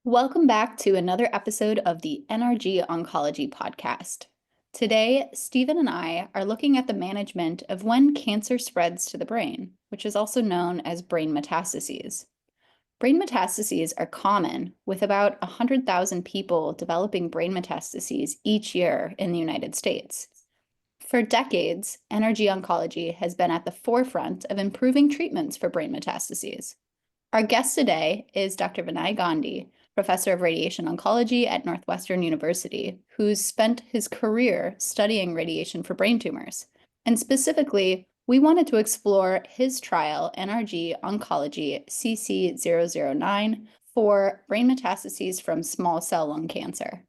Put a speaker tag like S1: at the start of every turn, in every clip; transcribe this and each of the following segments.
S1: Welcome back to another episode of the NRG Oncology Podcast. Today, Stephen and I are looking at the management of when cancer spreads to the brain, which is also known as brain metastases. Brain metastases are common, with about 100,000 people developing brain metastases each year in the United States. For decades, NRG Oncology has been at the forefront of improving treatments for brain metastases. Our guest today is Dr. Vinai Gondi, professor of radiation oncology at Northwestern University, who's spent his career studying radiation for brain tumors. And specifically, we wanted to explore his trial, NRG Oncology CC009, for brain metastases from small cell lung cancer.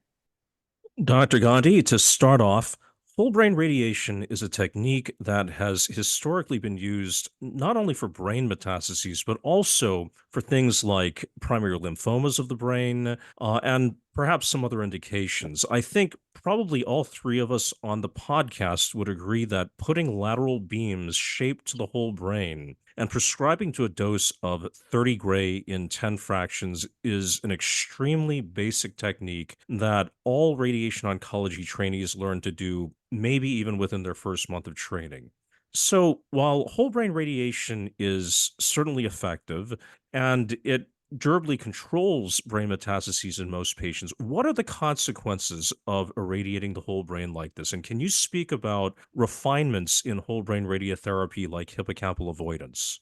S2: Dr. Gondi, to start off, whole brain radiation is a technique that has historically been used not only for brain metastases, but also for things like primary lymphomas of the brain and perhaps some other indications. I think probably all three of us on the podcast would agree that putting lateral beams shaped to the whole brain and prescribing to a dose of 30 gray in 10 fractions is an extremely basic technique that all radiation oncology trainees learn to do, maybe even within their first month of training. So, while whole brain radiation is certainly effective and it durably controls brain metastases in most patients, what are the consequences of irradiating the whole brain like this? And can you speak about refinements in whole brain radiotherapy like hippocampal avoidance?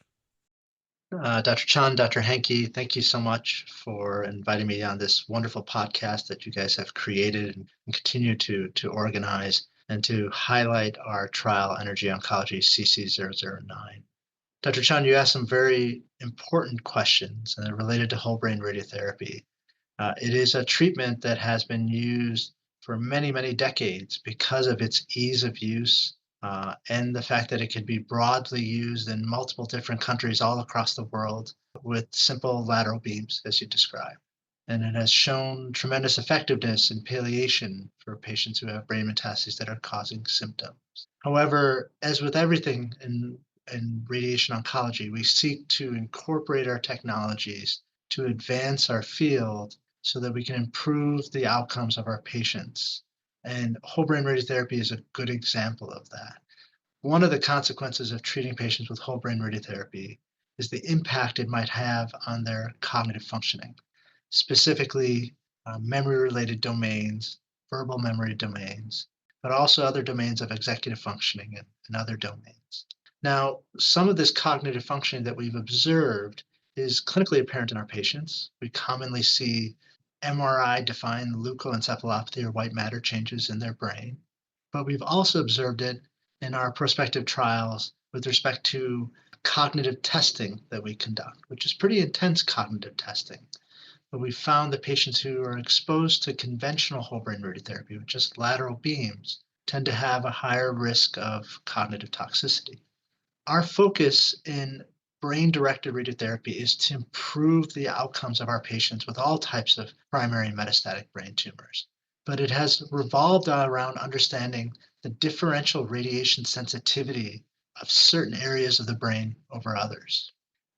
S3: Dr. Chan, Dr. Henke, thank you so much for inviting me on this wonderful podcast that you guys have created and continue to organize and to highlight our trial, NRG Oncology CC009. Dr. Chan, you asked some very important questions and they're related to whole brain radiotherapy. It is a treatment that has been used for many, many decades because of its ease of use and the fact that it can be broadly used in multiple different countries all across the world with simple lateral beams, as you described. And it has shown tremendous effectiveness in palliation for patients who have brain metastases that are causing symptoms. However, as with everything in radiation oncology, we seek to incorporate our technologies to advance our field so that we can improve the outcomes of our patients. And whole brain radiotherapy is a good example of that. One of the consequences of treating patients with whole brain radiotherapy is the impact it might have on their cognitive functioning, specifically memory-related domains, verbal memory domains, but also other domains of executive functioning and other domains. Now, some of this cognitive functioning that we've observed is clinically apparent in our patients. We commonly see MRI-defined leukoencephalopathy or white matter changes in their brain, but we've also observed it in our prospective trials with respect to cognitive testing that we conduct, which is pretty intense cognitive testing. But we found that patients who are exposed to conventional whole brain radiotherapy with just lateral beams tend to have a higher risk of cognitive toxicity. Our focus in brain-directed radiotherapy is to improve the outcomes of our patients with all types of primary and metastatic brain tumors. But it has revolved around understanding the differential radiation sensitivity of certain areas of the brain over others.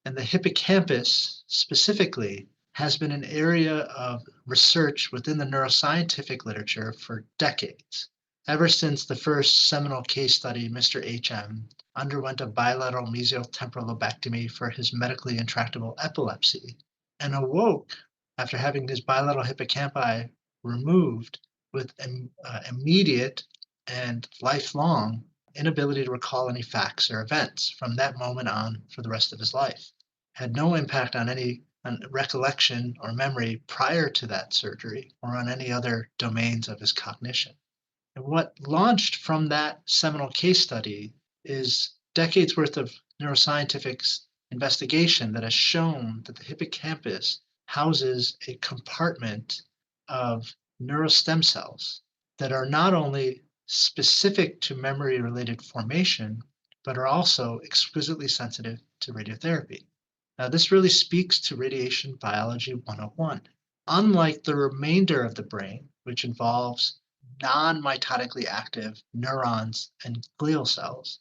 S3: And the hippocampus specifically has been an area of research within the neuroscientific literature for decades. Ever since the first seminal case study, Mr. HM underwent a bilateral mesial temporal lobectomy for his medically intractable epilepsy and awoke after having his bilateral hippocampi removed with immediate and lifelong inability to recall any facts or events from that moment on for the rest of his life. Had no impact on any recollection or memory prior to that surgery or on any other domains of his cognition. And what launched from that seminal case study is decades worth of neuroscientific investigation that has shown that the hippocampus houses a compartment of neurostem cells that are not only specific to memory-related formation, but are also exquisitely sensitive to radiotherapy. Now, this really speaks to radiation biology 101. Unlike the remainder of the brain, which involves non-mitotically active neurons and glial cells,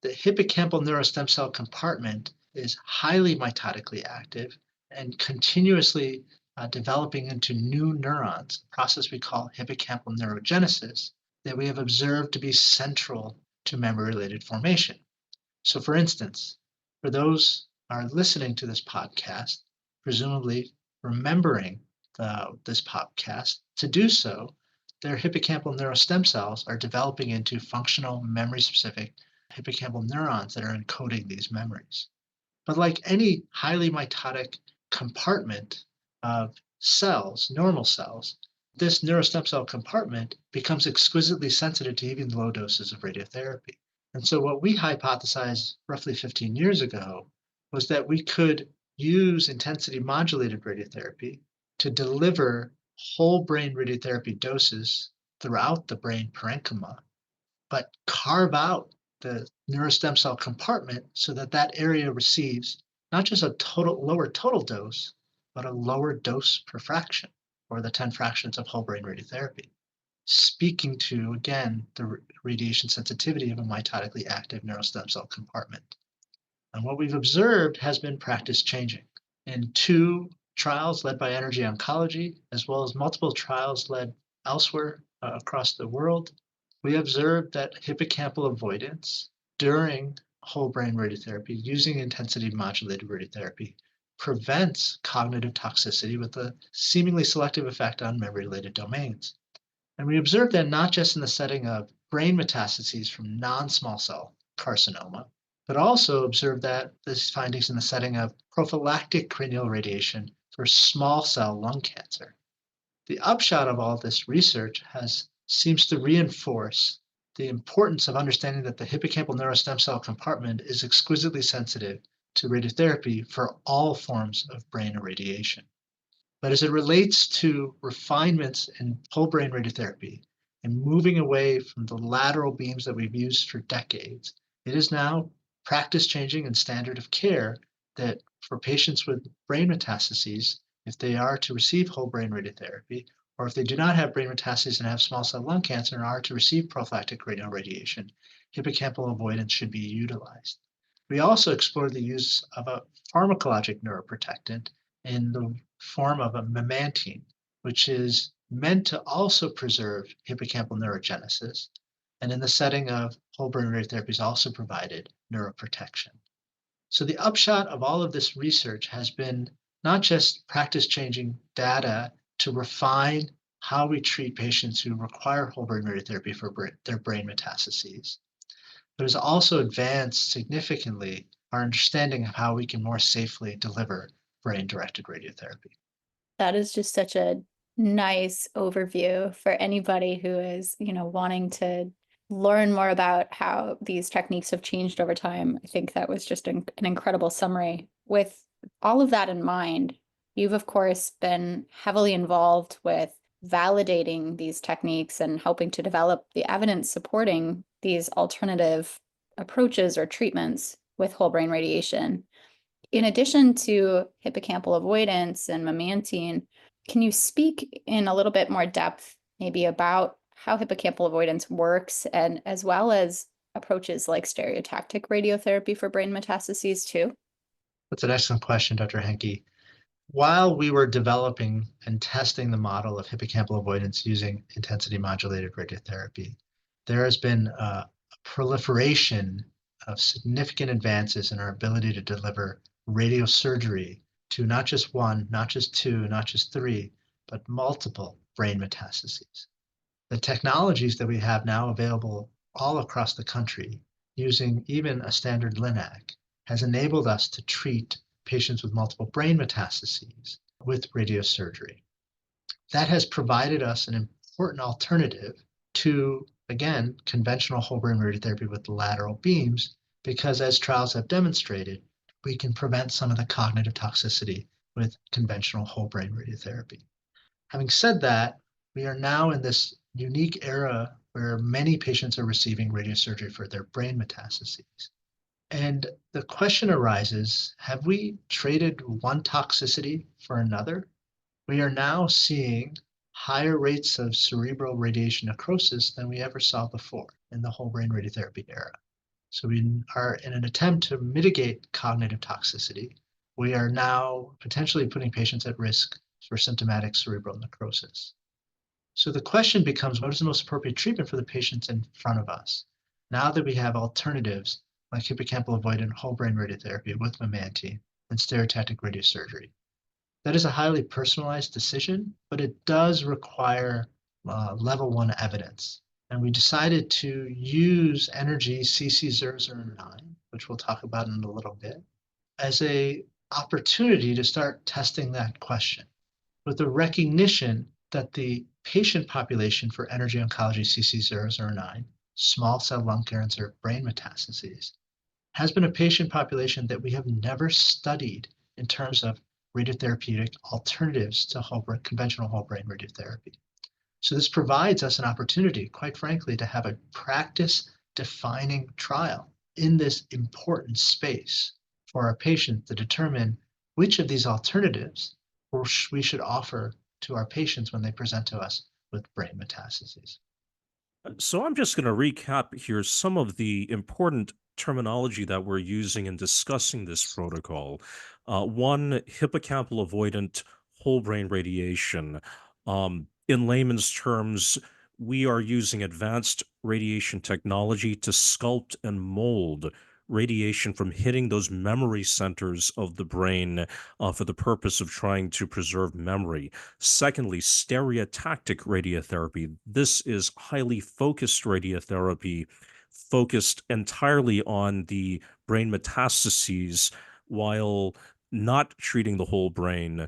S3: the hippocampal neurostem cell compartment is highly mitotically active and continuously developing into new neurons, a process we call hippocampal neurogenesis, that we have observed to be central to memory-related formation. So, for instance, for those who are listening to this podcast, presumably remembering this podcast, to do so, their hippocampal neurostem cells are developing into functional memory-specific hippocampal neurons that are encoding these memories. But like any highly mitotic compartment of cells, normal cells, this neurostem cell compartment becomes exquisitely sensitive to even low doses of radiotherapy. And so, what we hypothesized roughly 15 years ago was that we could use intensity modulated radiotherapy to deliver whole brain radiotherapy doses throughout the brain parenchyma, but carve out the neurostem cell compartment so that that area receives not just a lower total dose, but a lower dose per fraction, or the 10 fractions of whole brain radiotherapy, speaking to, again, the radiation sensitivity of a mitotically active neurostem cell compartment. And what we've observed has been practice changing. In 2 trials led by NRG Oncology, as well as multiple trials led elsewhere across the world, we observed that hippocampal avoidance during whole brain radiotherapy using intensity modulated radiotherapy prevents cognitive toxicity with a seemingly selective effect on memory-related domains. And we observed that not just in the setting of brain metastases from non-small cell carcinoma, but also observed that these findings in the setting of prophylactic cranial radiation for small cell lung cancer. The upshot of all this research seems to reinforce the importance of understanding that the hippocampal neurostem cell compartment is exquisitely sensitive to radiotherapy for all forms of brain irradiation. But as it relates to refinements in whole brain radiotherapy and moving away from the lateral beams that we've used for decades, it is now practice changing and standard of care that for patients with brain metastases, if they are to receive whole brain radiotherapy, or if they do not have brain metastases and have small cell lung cancer and are to receive prophylactic cranial radiation, hippocampal avoidance should be utilized. We also explored the use of a pharmacologic neuroprotectant in the form of a memantine, which is meant to also preserve hippocampal neurogenesis, and in the setting of whole brain radiotherapy is also provided neuroprotection. So the upshot of all of this research has been not just practice-changing data to refine how we treat patients who require whole brain radiotherapy for their brain metastases, but has also advanced significantly our understanding of how we can more safely deliver brain-directed radiotherapy.
S1: That is just such a nice overview for anybody who is, wanting to learn more about how these techniques have changed over time. I think that was just an incredible summary. With all of that in mind, you've, of course, been heavily involved with validating these techniques and helping to develop the evidence supporting these alternative approaches or treatments with whole brain radiation. In addition to hippocampal avoidance and memantine, can you speak in a little bit more depth maybe about how hippocampal avoidance works, and as well as approaches like stereotactic radiotherapy for brain metastases too?
S3: That's an excellent question, Dr. Henke. While we were developing and testing the model of hippocampal avoidance using intensity modulated radiotherapy, there has been a proliferation of significant advances in our ability to deliver radiosurgery to not just 1, not just 2, not just 3, but multiple brain metastases. The technologies that we have now available all across the country, using even a standard LINAC, has enabled us to treat patients with multiple brain metastases with radiosurgery. That has provided us an important alternative to, again, conventional whole brain radiotherapy with lateral beams, because as trials have demonstrated, we can prevent some of the cognitive toxicity with conventional whole brain radiotherapy. Having said that, we are now in this unique era where many patients are receiving radiosurgery for their brain metastases. And the question arises, have we traded one toxicity for another? We are now seeing higher rates of cerebral radiation necrosis than we ever saw before in the whole brain radiotherapy era. So we are in an attempt to mitigate cognitive toxicity. We are now potentially putting patients at risk for symptomatic cerebral necrosis. So the question becomes, what is the most appropriate treatment for the patients in front of us? Now that we have alternatives like hippocampal-avoidant whole brain radiotherapy with memantine and stereotactic radiosurgery. That is a highly personalized decision, but it does require level 1 evidence. And we decided to use NRG-CC009, which we'll talk about in a little bit, as a opportunity to start testing that question with the recognition that the patient population for NRG Oncology CC009, small cell lung cancer brain metastases, has been a patient population that we have never studied in terms of radiotherapeutic alternatives to conventional whole brain radiotherapy. So this provides us an opportunity, quite frankly, to have a practice-defining trial in this important space for our patients to determine which of these alternatives we should offer to our patients when they present to us with brain metastases.
S2: So I'm just going to recap here some of the important terminology that we're using in discussing this protocol. One, hippocampal-avoidant whole brain radiation. In layman's terms, we are using advanced radiation technology to sculpt and mold radiation from hitting those memory centers of the brain for the purpose of trying to preserve memory. Secondly, stereotactic radiotherapy. This is highly focused radiotherapy, focused entirely on the brain metastases while not treating the whole brain,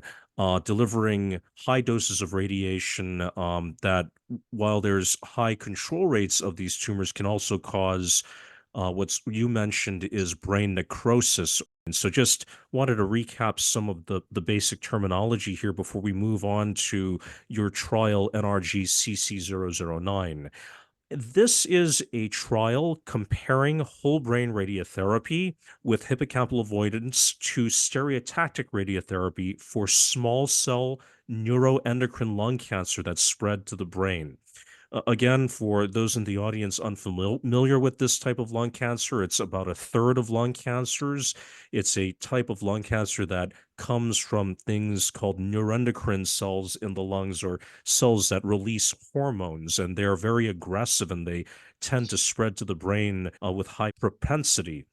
S2: delivering high doses of radiation that, while there's high control rates of these tumors, can also cause what's you mentioned is brain necrosis. And so just wanted to recap some of the basic terminology here before we move on to your trial NRG-CC009. This is a trial comparing whole brain radiotherapy with hippocampal avoidance to stereotactic radiotherapy for small cell neuroendocrine lung cancer that's spread to the brain. Again, for those in the audience unfamiliar with this type of lung cancer, it's about a third of lung cancers. It's a type of lung cancer that comes from things called neuroendocrine cells in the lungs, or cells that release hormones, and they're very aggressive and they tend to spread to the brain with high propensity.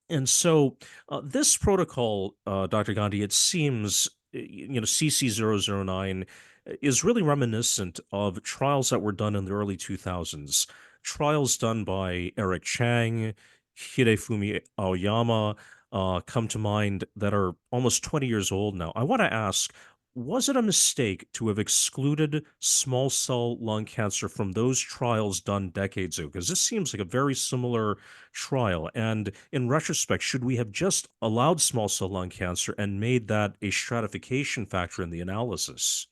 S2: And so this protocol, Dr. Gandhi, it seems, CC009 is really reminiscent of trials that were done in the early 2000s, trials done by Eric Chang, Hidefumi Aoyama, come to mind, that are almost 20 years old now. I want to ask, was it a mistake to have excluded small cell lung cancer from those trials done decades ago? Because this seems like a very similar trial. And in retrospect, should we have just allowed small cell lung cancer and made that a stratification factor in the analysis?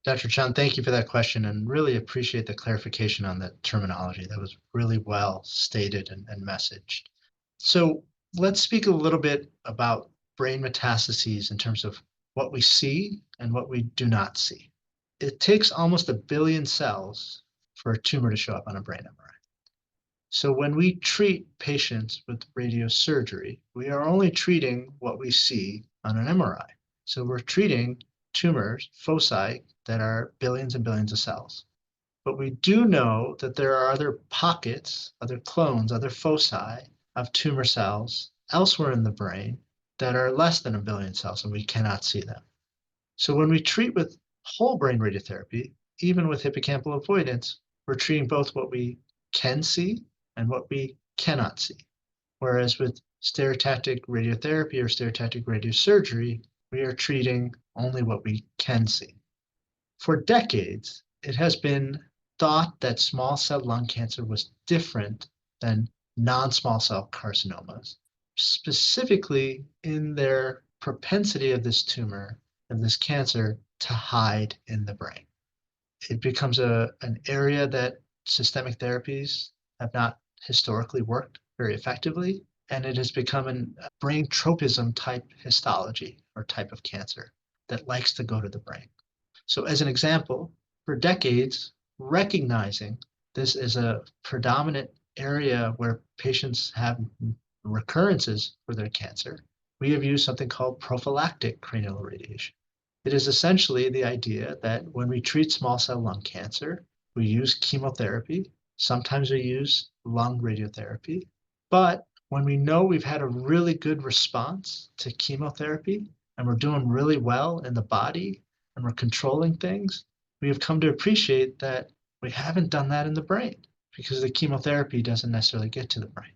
S3: Dr. Chan, thank you for that question and really appreciate the clarification on that terminology. That was really well stated and messaged. So let's speak a little bit about brain metastases in terms of what we see and what we do not see. It takes almost 1 billion cells for a tumor to show up on a brain MRI. So when we treat patients with radiosurgery, we are only treating what we see on an MRI. So we're treating tumors, foci, that are billions and billions of cells. But we do know that there are other pockets, other clones, other foci of tumor cells elsewhere in the brain that are less than 1 billion cells, and we cannot see them. So when we treat with whole brain radiotherapy, even with hippocampal avoidance, we're treating both what we can see and what we cannot see. Whereas with stereotactic radiotherapy or stereotactic radiosurgery, we are treating only what we can see. For decades, it has been thought that small cell lung cancer was different than non-small cell carcinomas, specifically in their propensity of this tumor, of this cancer, to hide in the brain. It becomes an area that systemic therapies have not historically worked very effectively, and it has become a brain tropism type histology or type of cancer that likes to go to the brain. So as an example, for decades, recognizing this is a predominant area where patients have recurrences for their cancer, we have used something called prophylactic cranial radiation. It is essentially the idea that when we treat small cell lung cancer, we use chemotherapy. Sometimes we use lung radiotherapy. But when we know we've had a really good response to chemotherapy and we're doing really well in the body and we're controlling things, we have come to appreciate that we haven't done that in the brain because the chemotherapy doesn't necessarily get to the brain.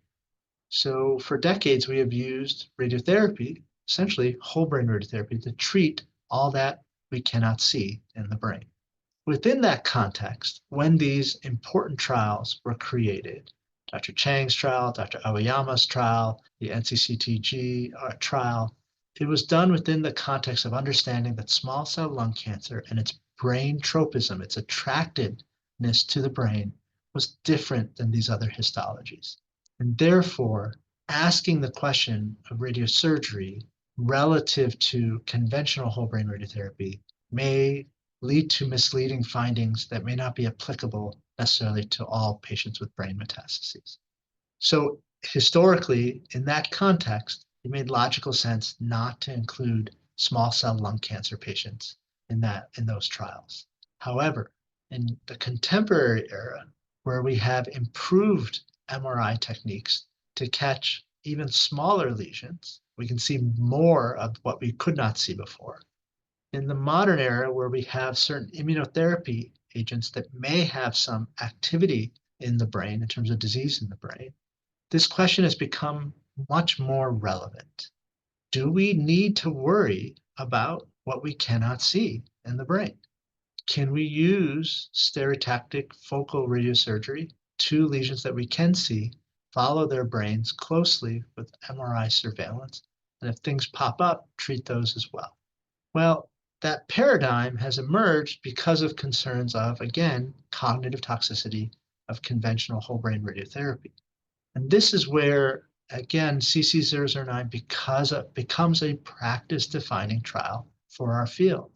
S3: So for decades, we have used radiotherapy, essentially whole brain radiotherapy, to treat all that we cannot see in the brain. Within that context, when these important trials were created, Dr. Chang's trial, Dr. Aoyama's trial, the NCCTG trial, it was done within the context of understanding that small cell lung cancer and its brain tropism, its attractiveness to the brain, was different than these other histologies. And therefore, asking the question of radiosurgery relative to conventional whole brain radiotherapy may lead to misleading findings that may not be applicable necessarily to all patients with brain metastases. So historically, in that context, it made logical sense not to include small cell lung cancer patients in those trials. However, in the contemporary era, where we have improved MRI techniques to catch even smaller lesions, we can see more of what we could not see before. In the modern era, where we have certain immunotherapy agents that may have some activity in the brain in terms of disease in the brain, this question has become much more relevant. Do we need to worry about what we cannot see in the brain? Can we use stereotactic focal radiosurgery to lesions that we can see, follow their brains closely with MRI surveillance, and if things pop up, treat those as well? Well, that paradigm has emerged because of concerns of, again, cognitive toxicity of conventional whole brain radiotherapy. And this is where, again, CC009 becomes a practice-defining trial for our field.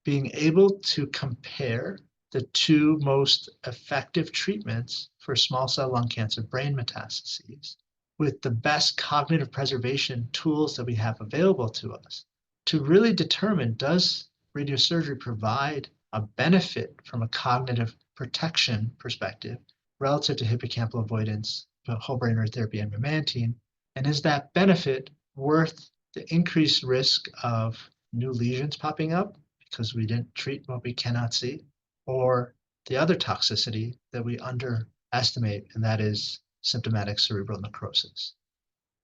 S3: Being able to compare the two most effective treatments for small cell lung cancer brain metastases with the best cognitive preservation tools that we have available to us to really determine, does radiosurgery provide a benefit from a cognitive protection perspective relative to hippocampal avoidance, whole brain radiotherapy, and memantine? And is that benefit worth the increased risk of new lesions popping up because we didn't treat what we cannot see, or the other toxicity that we underestimate, and that is symptomatic cerebral necrosis?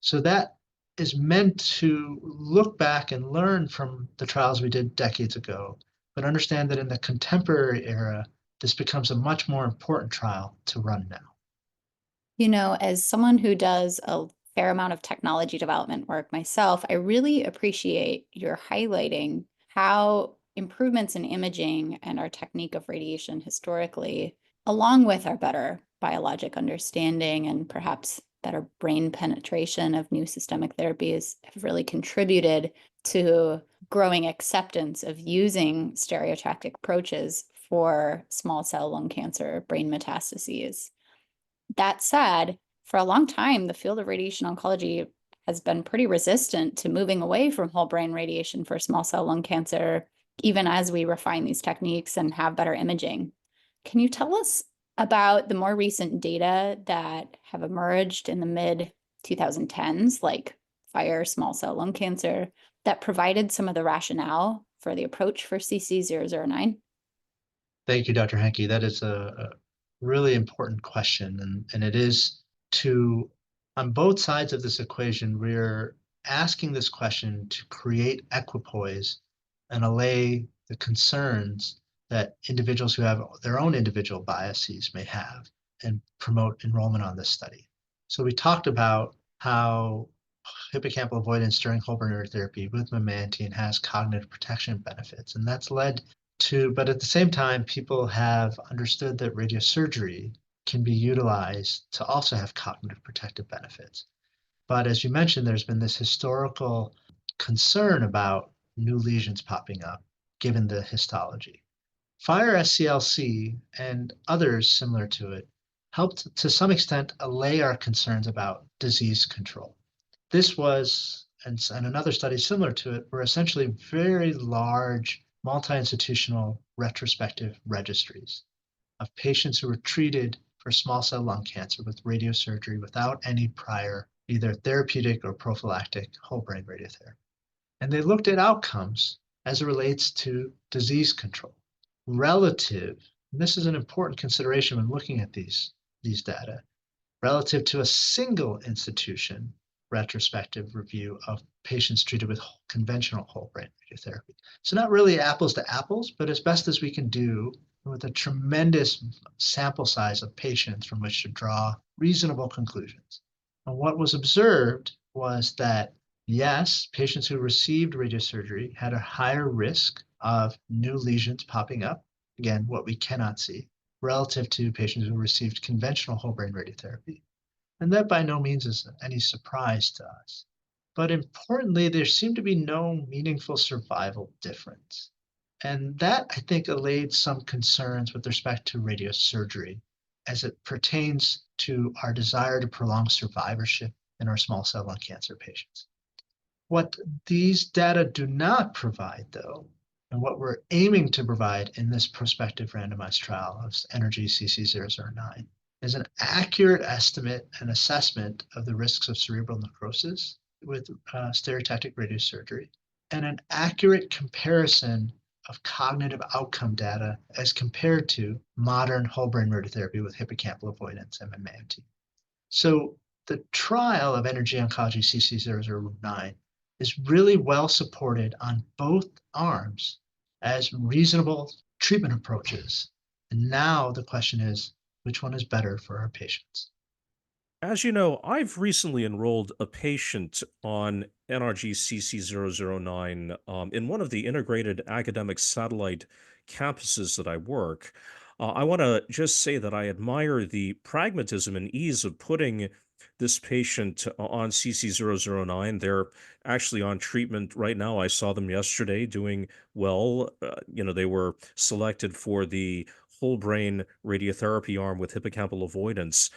S3: So that is meant to look back and learn from the trials we did decades ago, but understand that in the contemporary era, this becomes a much more important trial to run now.
S1: You know, as someone who does a fair amount of technology development work myself, I really appreciate your highlighting how improvements in imaging and our technique of radiation historically, along with our better biologic understanding and perhaps better brain penetration of new systemic therapies, have really contributed to growing acceptance of using stereotactic approaches for small cell lung cancer brain metastases. That said, for a long time, the field of radiation oncology has been pretty resistant to moving away from whole brain radiation for small cell lung cancer, even as we refine these techniques and have better imaging. Can you tell us about the more recent data that have emerged in the mid-2010s, like FIRE small cell lung cancer, that provided some of the rationale for the approach for CC009?
S3: Thank you, Dr. Henke. That is a really important question. And it is on both sides of this equation, we're asking this question to create equipoise and allay the concerns that individuals who have their own individual biases may have and promote enrollment on this study. So we talked about how hippocampal avoidance during whole brain radiotherapy with memantine has cognitive protection benefits. And that's led to, but at the same time, people have understood that radiosurgery can be utilized to also have cognitive protective benefits. But as you mentioned, there's been this historical concern about new lesions popping up, given the histology. FIRE SCLC and others similar to it helped to some extent allay our concerns about disease control. This was and another study similar to it were essentially very large multi-institutional retrospective registries of patients who were treated for small cell lung cancer with radiosurgery without any prior either therapeutic or prophylactic whole brain radiotherapy. And they looked at outcomes as it relates to disease control relative, and this is an important consideration when looking at these data, relative to a single institution retrospective review of patients treated with conventional whole brain radiotherapy. So not really apples to apples, but as best as we can do with a tremendous sample size of patients from which to draw reasonable conclusions. And what was observed was that, yes, patients who received radiosurgery had a higher risk of new lesions popping up, again, what we cannot see, relative to patients who received conventional whole brain radiotherapy. And that by no means is any surprise to us. But importantly, there seemed to be no meaningful survival difference. And that, I think, allayed some concerns with respect to radiosurgery as it pertains to our desire to prolong survivorship in our small cell lung cancer patients. What these data do not provide, though, and what we're aiming to provide in this prospective randomized trial of NRG-CC009 is an accurate estimate and assessment of the risks of cerebral necrosis with stereotactic radiosurgery, and an accurate comparison of cognitive outcome data as compared to modern whole brain radiotherapy with hippocampal-avoidant MMAMT. So the trial of NRG Oncology CC009 is really well supported on both arms as reasonable treatment approaches. And now the question is, which one is better for our patients?
S2: As you know, I've recently enrolled a patient on NRG-CC009 in one of the integrated academic satellite campuses that I work. I want to just say that I admire the pragmatism and ease of putting this patient on CC009. They're actually on treatment right now. I saw them yesterday doing well. They were selected for the whole brain radiotherapy arm with hippocampal avoidance.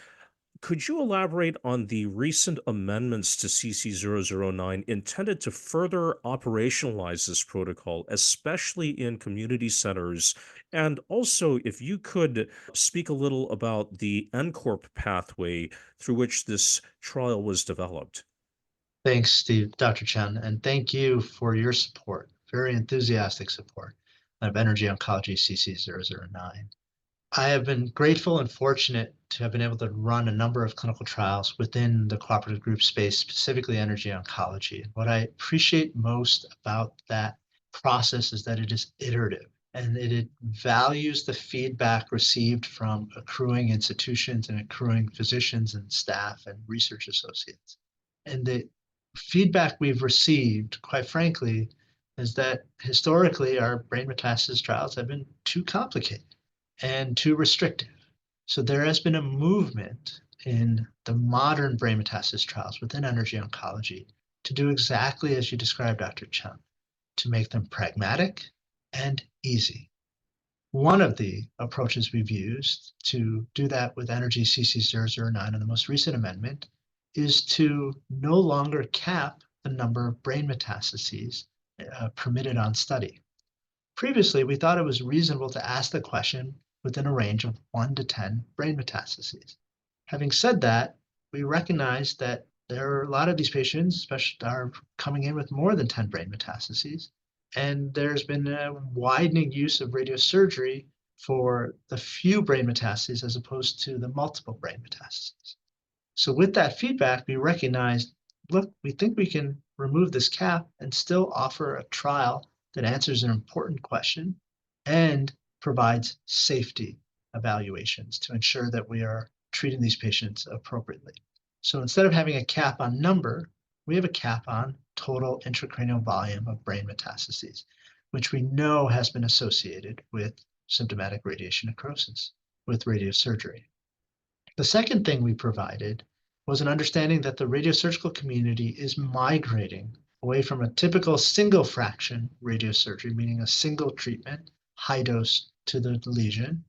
S2: Could you elaborate on the recent amendments to CC009 intended to further operationalize this protocol, especially in community centers? And also, if you could speak a little about the NCORP pathway through which this trial was developed.
S3: Thanks, Steve, Dr. Chen, and thank you for your support, very enthusiastic support of NRG Oncology CC009. I have been grateful and fortunate to have been able to run a number of clinical trials within the cooperative group space, specifically NRG Oncology. What I appreciate most about that process is that it is iterative and it values the feedback received from accruing institutions and accruing physicians and staff and research associates. And the feedback we've received, quite frankly, is that historically our brain metastasis trials have been too complicated and too restrictive. So there has been a movement in the modern brain metastasis trials within NRG Oncology to do exactly as you described, Dr. Chen, to make them pragmatic and easy. One of the approaches we've used to do that with NRG CC009 and the most recent amendment is to no longer cap the number of brain metastases permitted on study. Previously, we thought it was reasonable to ask the question within a range of 1 to 10 brain metastases. Having said that, we recognize that there are a lot of these patients, especially, are coming in with more than 10 brain metastases, and there's been a widening use of radiosurgery for the few brain metastases as opposed to the multiple brain metastases. So with that feedback, we recognized, look, we think we can remove this cap and still offer a trial that answers an important question and provides safety evaluations to ensure that we are treating these patients appropriately. So instead of having a cap on number, we have a cap on total intracranial volume of brain metastases, which we know has been associated with symptomatic radiation necrosis with radiosurgery. The second thing we provided was an understanding that the radiosurgical community is migrating away from a typical single fraction radiosurgery, meaning a single treatment, high dose to the lesion,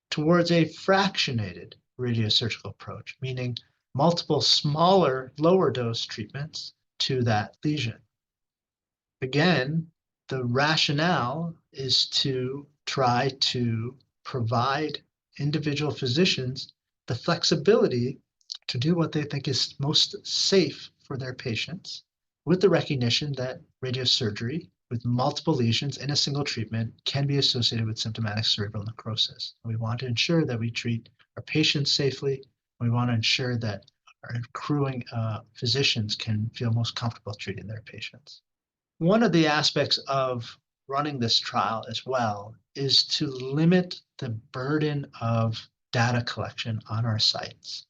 S3: towards a fractionated radiosurgical approach, meaning multiple smaller, lower dose treatments to that lesion. Again, the rationale is to try to provide individual physicians the flexibility to do what they think is most safe for their patients, with the recognition that radiosurgery with multiple lesions in a single treatment can be associated with symptomatic cerebral necrosis. We want to ensure that we treat our patients safely. We want to ensure that our accruing physicians can feel most comfortable treating their patients. One of the aspects of running this trial as well is to limit the burden of data collection on our sites.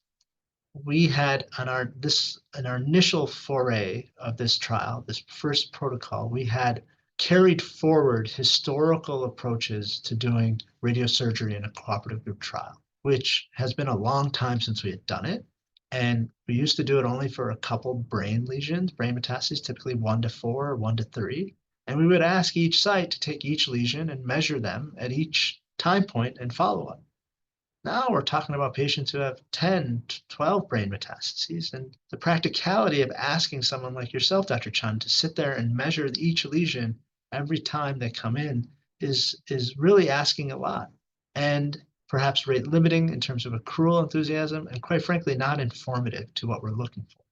S3: We had in our initial foray of this trial, this first protocol, we had carried forward historical approaches to doing radiosurgery in a cooperative group trial, which has been a long time since we had done it. And we used to do it only for a couple brain lesions, brain metastases, typically 1 to 4 or 1 to 3. And we would ask each site to take each lesion and measure them at each time point and follow up. Now we're talking about patients who have 10 to 12 brain metastases. And the practicality of asking someone like yourself, Dr. Chun, to sit there and measure each lesion every time they come in is really asking a lot. And perhaps rate limiting in terms of accrual enthusiasm, and quite frankly, not informative to what we're looking for.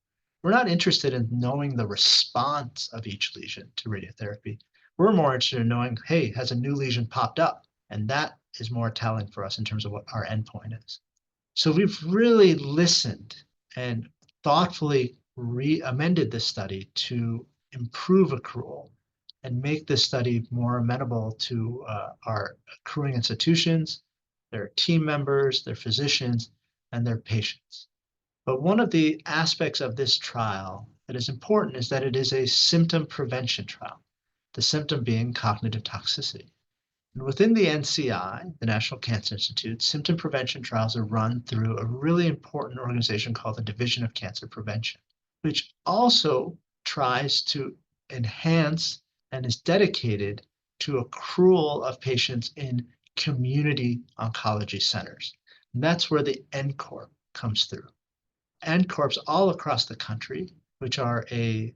S3: We're not interested in knowing the response of each lesion to radiotherapy. We're more interested in knowing, hey, has a new lesion popped up? And that is more telling for us in terms of what our endpoint is. So we've really listened and thoughtfully amended this study to improve accrual and make this study more amenable to our accruing institutions, their team members, their physicians, and their patients. But one of the aspects of this trial that is important is that it is a symptom prevention trial, the symptom being cognitive toxicity. And within the NCI, the National Cancer Institute, symptom prevention trials are run through a really important organization called the Division of Cancer Prevention, which also tries to enhance and is dedicated to accrual of patients in community oncology centers. And that's where the NCORP comes through. NCORPs all across the country, which are a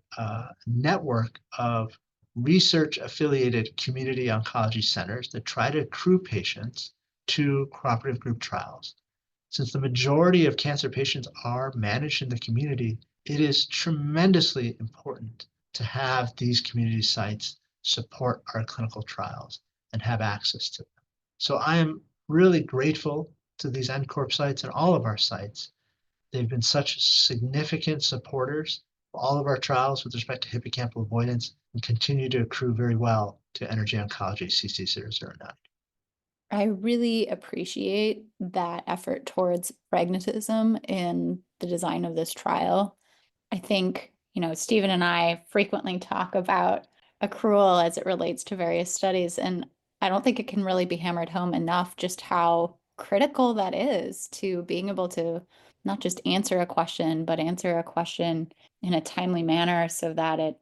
S3: network of research-affiliated community oncology centers that try to accrue patients to cooperative group trials. Since the majority of cancer patients are managed in the community, it is tremendously important to have these community sites support our clinical trials and have access to them. So I am really grateful to these NCORP sites and all of our sites. They've been such significant supporters of all of our trials with respect to hippocampal-avoidance and continue to accrue very well to NRG Oncology CC009.
S1: I really appreciate that effort towards pragmatism in the design of this trial. I think, Stephen and I frequently talk about accrual as it relates to various studies, and I don't think it can really be hammered home enough just how critical that is to being able to not just answer a question, but answer a question in a timely manner so that it,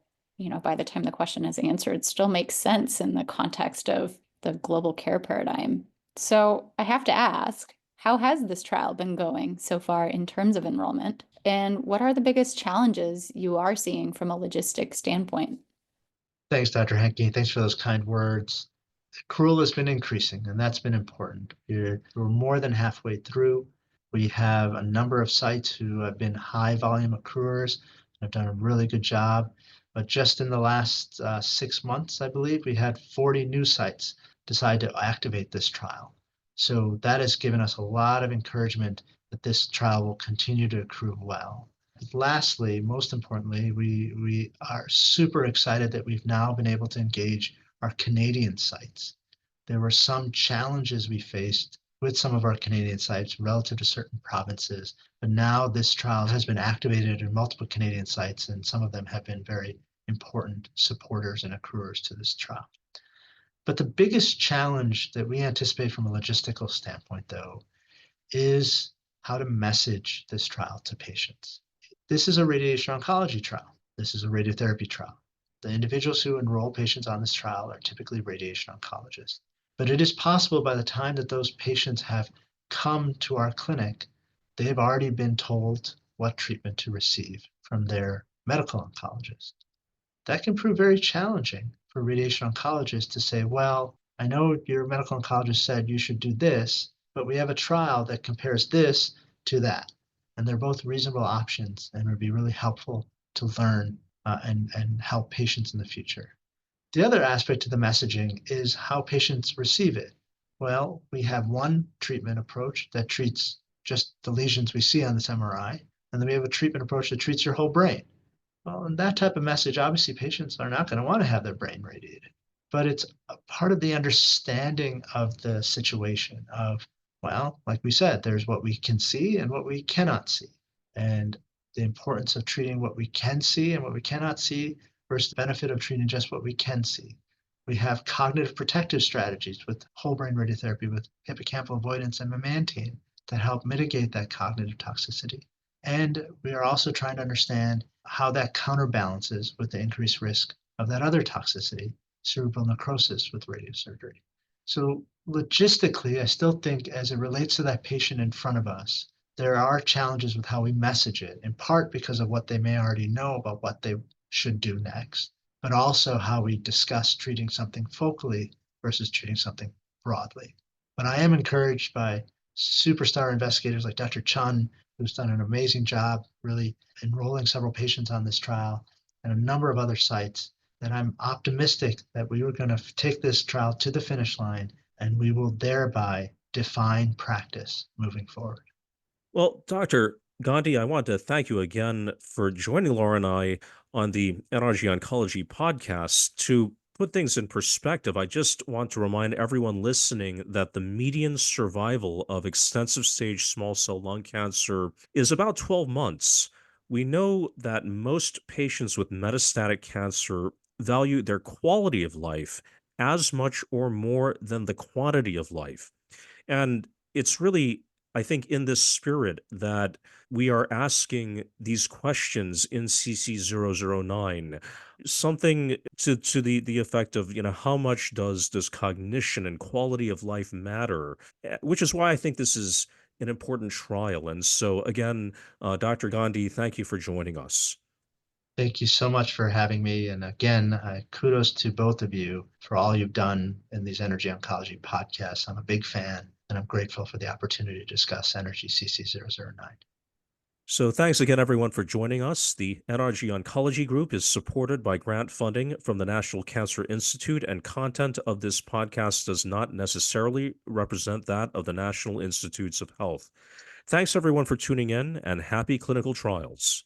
S1: by the time the question is answered, still makes sense in the context of the global care paradigm. So I have to ask, how has this trial been going so far in terms of enrollment? And what are the biggest challenges you are seeing from a logistics standpoint?
S3: Thanks, Dr. Henke. Thanks for those kind words. Accrual has been increasing, and that's been important. We're more than halfway through. We have a number of sites who have been high volume accruers and have done a really good job. But just in the last 6 months, I believe, we had 40 new sites decide to activate this trial. So that has given us a lot of encouragement that this trial will continue to accrue well. Lastly, most importantly, we are super excited that we've now been able to engage our Canadian sites. There were some challenges we faced with some of our Canadian sites relative to certain provinces, but now this trial has been activated in multiple Canadian sites, and some of them have been very important supporters and accruers to this trial. But the biggest challenge that we anticipate from a logistical standpoint, though, is how to message this trial to patients. This is a radiation oncology trial. This is a radiotherapy trial. The individuals who enroll patients on this trial are typically radiation oncologists. But it is possible by the time that those patients have come to our clinic, they have already been told what treatment to receive from their medical oncologist. That can prove very challenging for radiation oncologists to say, well, I know your medical oncologist said you should do this, but we have a trial that compares this to that. And they're both reasonable options and would be really helpful to learn and help patients in the future. The other aspect of the messaging is how patients receive it. Well, we have one treatment approach that treats just the lesions we see on this MRI, and then we have a treatment approach that treats your whole brain. Well, in that type of message, obviously patients are not going to want to have their brain radiated, but it's a part of the understanding of the situation of, well, like we said, there's what we can see and what we cannot see. And the importance of treating what we can see and what we cannot see versus the benefit of treating just what we can see. We have cognitive protective strategies with whole brain radiotherapy with hippocampal-avoidance and memantine that help mitigate that cognitive toxicity. And we are also trying to understand how that counterbalances with the increased risk of that other toxicity, cerebral necrosis with radiosurgery. So logistically, I still think as it relates to that patient in front of us, there are challenges with how we message it, in part because of what they may already know about what they should do next, but also how we discuss treating something focally versus treating something broadly. But I am encouraged by superstar investigators like Dr. Chun, who's done an amazing job really enrolling several patients on this trial, and a number of other sites, that I'm optimistic that we are going to take this trial to the finish line and we will thereby define practice moving forward.
S2: Well, Dr. Gandhi, I want to thank you again for joining Laura and I on the NRG Oncology podcast. To put things in perspective, I just want to remind everyone listening that the median survival of extensive stage small cell lung cancer is about 12 months. We know that most patients with metastatic cancer value their quality of life as much or more than the quantity of life. And it's really, I think, in this spirit that we are asking these questions in CC009, something to the effect of, how much does cognition and quality of life matter? Which is why I think this is an important trial. And so, again, Dr. Gandhi, thank you for joining us.
S3: Thank you so much for having me. And again, kudos to both of you for all you've done in these NRG Oncology podcasts. I'm a big fan and I'm grateful for the opportunity to discuss NRG-CC009.
S2: So thanks again, everyone, for joining us. The NRG Oncology Group is supported by grant funding from the National Cancer Institute, and content of this podcast does not necessarily represent that of the National Institutes of Health. Thanks, everyone, for tuning in, and happy clinical trials.